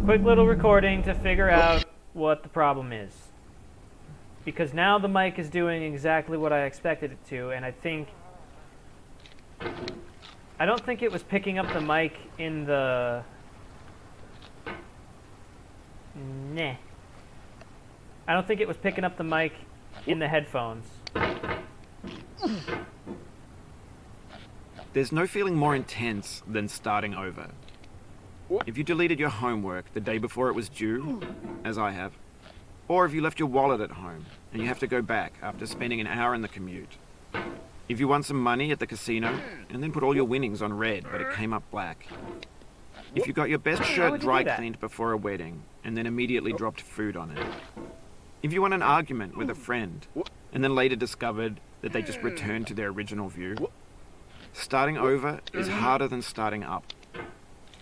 Quick little recording to figure out what the problem is. Because now the mic is doing exactly what I expected it to, and I don't think it was picking up the mic in the... Nah. I don't think it was picking up the mic in the headphones. There's no feeling more intense than starting over. If you deleted your homework the day before it was due, as I have, or if you left your wallet at home and you have to go back after spending an hour in the commute. If you won some money at the casino and then put all your winnings on red but it came up black. If you got your best shirt dry cleaned before a wedding and then immediately dropped food on it. If you won an argument with a friend and then later discovered that they just returned to their original view. Starting over is harder than starting up.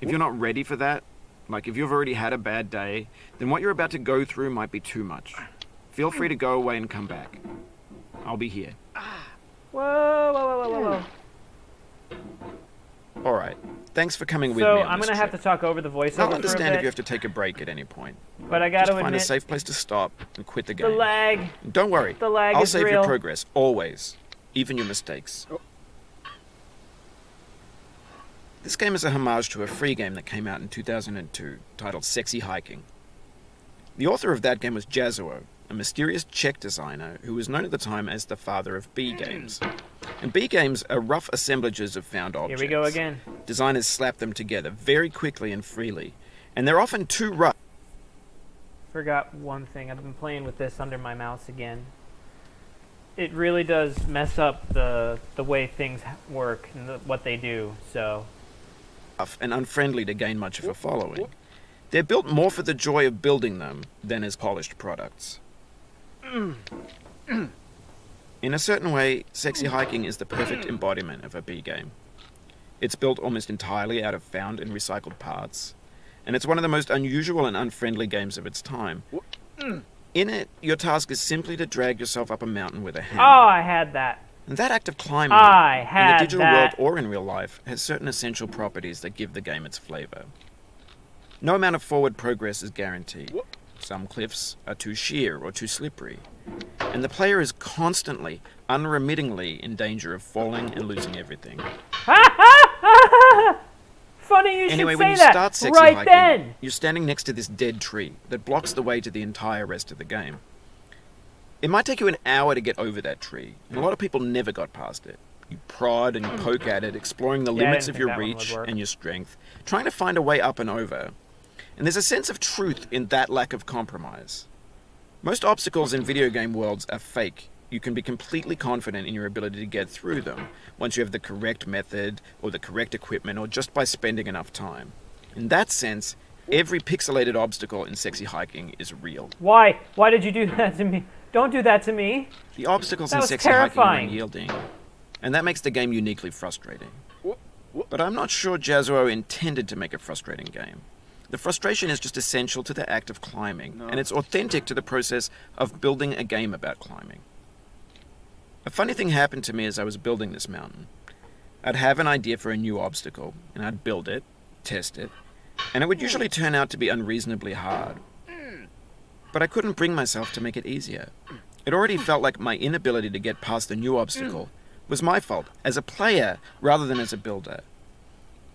If you're not ready for that, like if you've already had a bad day, then what you're about to go through might be too much. Feel free to go away and come back. I'll be here. Whoa. Alright, thanks for coming with me So on I'm this going to have to trip. talk over the voiceover I'll for a understand if bit, you have to take a break at any point. but I got to Just find a admit, safe place to stop and quit the the game. lag. Don't worry, The lag I'll is save real. your progress, always. Even your mistakes. This game is a homage to a free game that came out in 2002, titled Sexy Hiking. The author of that game was Jazuo, a mysterious Czech designer who was known at the time as the father of B games. And B games are rough assemblages of found objects. Here we go again. Designers slap them together very quickly and freely, and they're often too rough. Forgot one thing. I've been playing with this under my mouse again. It really does mess up the way things work and what they do, so... And unfriendly to gain much of a following. They're built more for the joy of building them than as polished products. In a certain way, Sexy Hiking is the perfect embodiment of a B game. It's built almost entirely out of found and recycled parts, and it's one of the most unusual and unfriendly games of its time. In it, your task is simply to drag yourself up a mountain with a hammer. Oh, I had that. And that act of climbing, I in had the digital that. world or in real life, has certain essential properties that give the game its flavor. No amount of forward progress is guaranteed. Some cliffs are too sheer or too slippery, and the player is constantly, unremittingly in danger of falling and losing everything. Funny you Anyway, should when say you that start Sexy right Hiking, then. you're standing next to this dead tree that blocks the way to the entire rest of the game. It might take you an hour to get over that tree, and a lot of people never got past it. You prod and you poke at it, exploring the Yeah, I limits didn't of your think that one reach would work. and your strength, trying to find a way up and over. And there's a sense of truth in that lack of compromise. Most obstacles in video game worlds are fake. You can be completely confident in your ability to get through them once you have the correct method or the correct equipment or just by spending enough time. In that sense, every pixelated obstacle in Sexy Hiking is real. Why? Why did you do that to me? Don't do that to me. The obstacles That in was Sexy Hiking are terrifying. unyielding, and that makes the game uniquely frustrating. But I'm not sure Jazuo intended to make a frustrating game. The frustration is just essential to the act of climbing, and it's authentic to the process of building a game about climbing. A funny thing happened to me as I was building this mountain. I'd have an idea for a new obstacle, and I'd build it, test it, and it would usually turn out to be unreasonably hard. But I couldn't bring myself to make it easier. It already felt like my inability to get past the new obstacle was my fault, as a player rather than as a builder.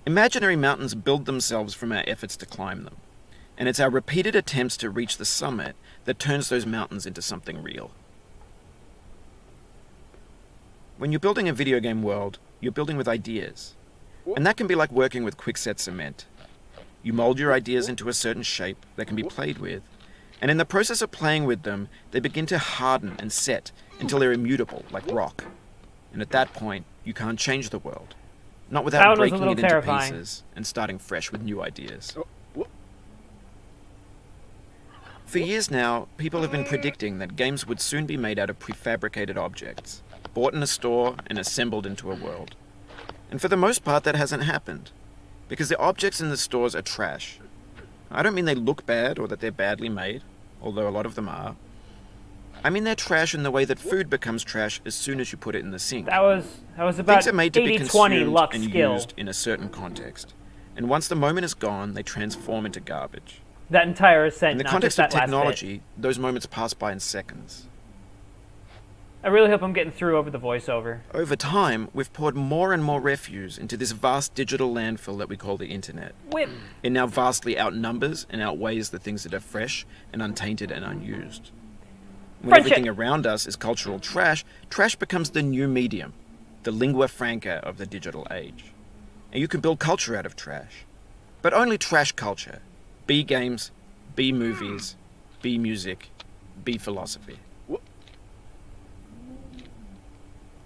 Imaginary mountains build themselves from our efforts to climb them, and it's our repeated attempts to reach the summit that turns those mountains into something real. When you're building a video game world, you're building with ideas, and that can be like working with quickset cement. You mold your ideas into a certain shape that can be played with, and in the process of playing with them, they begin to harden and set until they're immutable, like rock. And at that point, you can't change the world. Not That without one was a breaking little it into terrifying. pieces and starting fresh with new ideas. For years now, people have been predicting that games would soon be made out of prefabricated objects, bought in a store and assembled into a world. And for the most part, that hasn't happened, because the objects in the stores are trash. I don't mean they look bad or that they're badly made, although a lot of them are. I mean they're trash in the way that food becomes trash as soon as you put it in the sink. That was about Things are made to be 80-20 consumed luck and skill. used in a certain context, and once the moment is gone, they transform into garbage. That entire ascent, In the not context just of that last bit. technology, those moments pass by in seconds. I really hope I'm getting through over the voiceover. Over time, we've poured more and more refuse into this vast digital landfill that we call the internet. Whip. It now vastly outnumbers and outweighs the things that are fresh and untainted and unused. When Friendship. everything around us is cultural trash, trash becomes the new medium, the lingua franca of the digital age. And you can build culture out of trash. But only trash culture. B games, B movies, B music, B philosophy.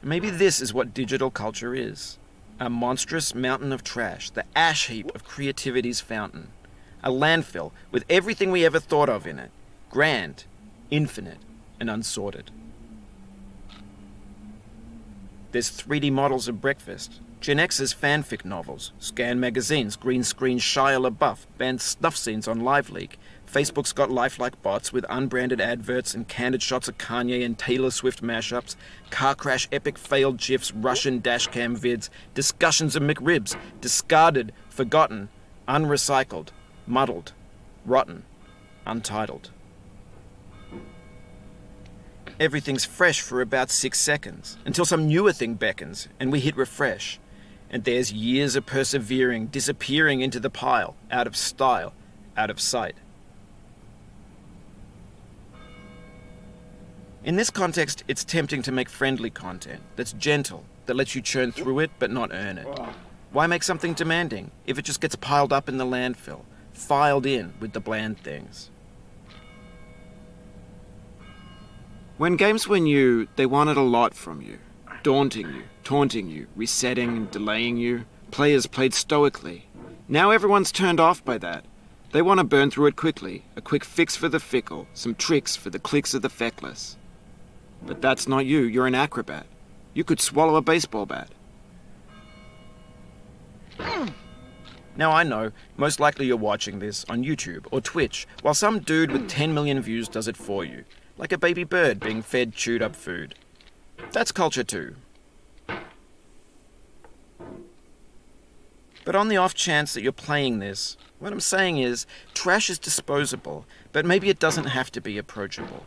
Maybe this is what digital culture is. A monstrous mountain of trash, the ash heap of creativity's fountain. A landfill with everything we ever thought of in it. Grand, infinite, and unsorted. There's 3D models of breakfast, Gen X's fanfic novels, Scan magazines, green screen Shia LaBeouf, banned snuff scenes on LiveLeak. Facebook's got lifelike bots with unbranded adverts and candid shots of Kanye and Taylor Swift mashups, car crash epic failed GIFs, Russian dashcam vids, discussions of McRibs, discarded, forgotten, unrecycled, muddled, rotten, untitled. Everything's fresh for about 6 seconds, until some newer thing beckons, and we hit refresh. And there's years of persevering, disappearing into the pile, out of style, out of sight. In this context, it's tempting to make friendly content that's gentle, that lets you churn through it but not earn it. Why make something demanding if it just gets piled up in the landfill, filed in with the bland things? When games were new, they wanted a lot from you. Daunting you, taunting you, resetting and delaying you. Players played stoically. Now everyone's turned off by that. They want to burn through it quickly, a quick fix for the fickle, some tricks for the clicks of the feckless. But that's not you, you're an acrobat. You could swallow a baseball bat. Now I know, most likely you're watching this on YouTube or Twitch, while some dude with 10 million views does it for you, like a baby bird being fed chewed up food. That's culture too. But on the off chance that you're playing this, what I'm saying is, trash is disposable, but maybe it doesn't have to be approachable.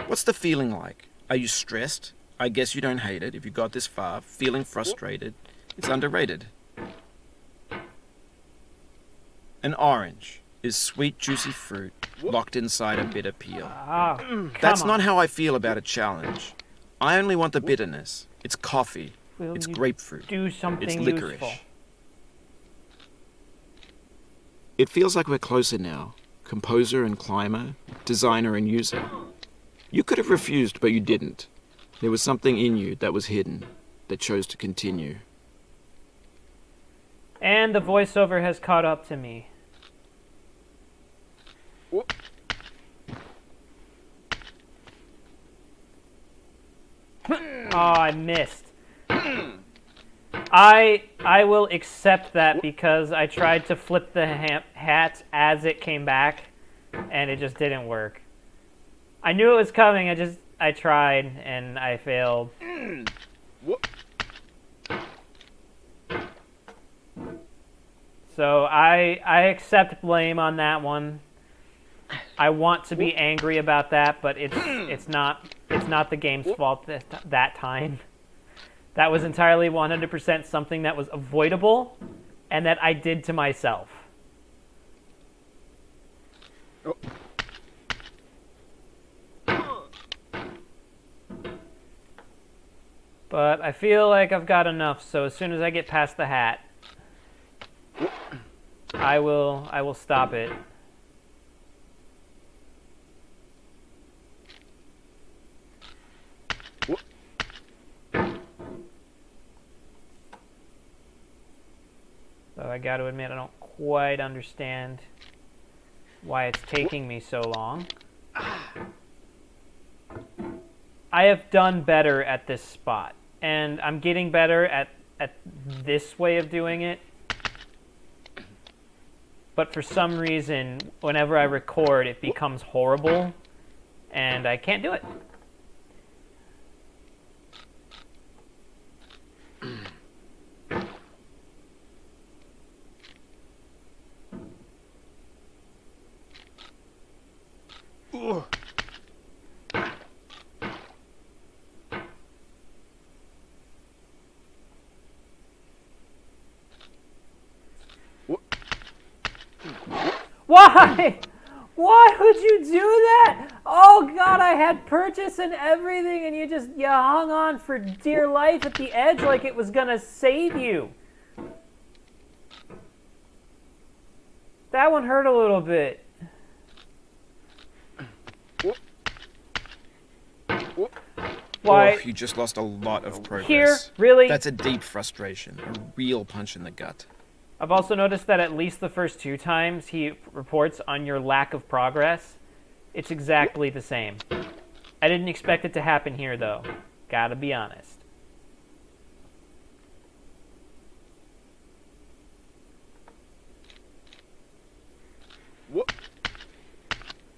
What's the feeling like? Are you stressed? I guess you don't hate it if you got this far. Feeling frustrated? It's underrated. An orange is sweet, juicy fruit locked inside a bitter peel. That's not how I feel about a challenge. I only want the bitterness. It's coffee. It's grapefruit. Do something It's licorice. useful. It feels like we're closer now. Composer and climber, designer and user. You could have refused, but you didn't. There was something in you that was hidden, that chose to continue. And the voiceover has caught up to me. Oh, I missed. I will accept that because I tried to flip the hat as it came back, and it just didn't work. I knew it was coming. I tried, and I failed. So I accept blame on that one. I want to be angry about that, but it's not the game's fault that time. That was entirely 100% something that was avoidable and that I did to myself. But I feel like I've got enough, so as soon as I get past the hat, I will stop it. So I got to admit, I don't quite understand why it's taking me so long. I have done better at this spot, and I'm getting better at this way of doing it. But for some reason, whenever I record, it becomes horrible, and I can't do it. Why? Why would you do that? Oh God, I had purchase and everything, and you hung on for dear life at the edge like it was gonna save you. That one hurt a little bit. Why? Oh, you just lost a lot of progress. Here? Really? That's a deep frustration. A real punch in the gut. I've also noticed that at least the first 2 times he reports on your lack of progress, it's exactly the same. I didn't expect it to happen here, though. Gotta be honest.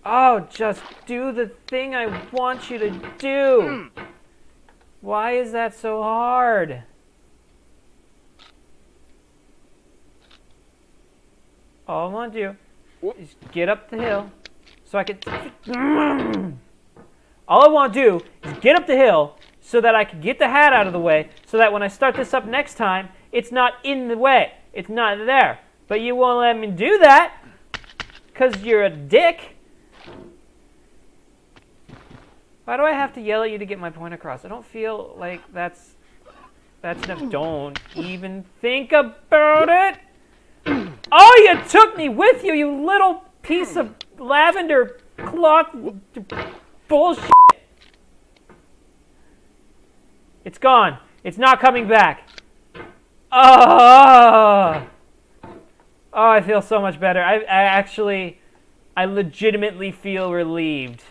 Oh, just do the thing I want you to do. Why is that so hard? All I want to do is get up the hill so I can... All I want to do is get up the hill so that I can get the hat out of the way so that when I start this up next time, it's not in the way. It's not there. But you won't let me do that because you're a dick. Why do I have to yell at you to get my point across? I don't feel like that's enough. Don't even think about it. Oh, you took me with you, you little piece of lavender cloth bullshit. It's gone. It's not coming back. Oh, I feel so much better. I legitimately feel relieved.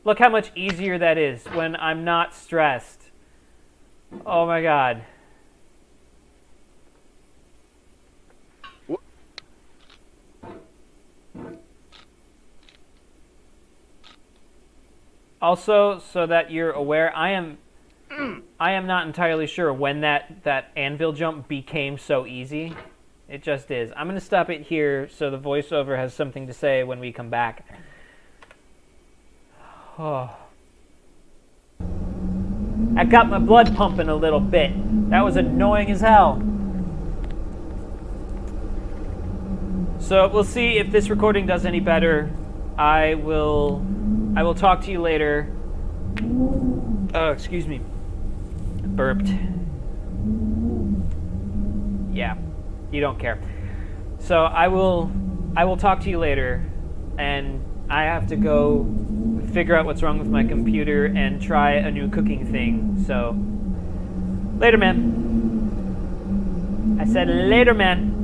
Look how much easier that is when I'm not stressed. Oh my God. Also, so that you're aware, I am not entirely sure when that anvil jump became so easy. It just is. I'm going to stop it here so the voiceover has something to say when we come back. Oh. I got my blood pumping a little bit. That was annoying as hell. So we'll see if this recording does any better. I will talk to you later. Oh, excuse me. Burped. Yeah, you don't care. So I will talk to you later, and I have to go figure out what's wrong with my computer and try a new cooking thing. So later, man. I said later, man.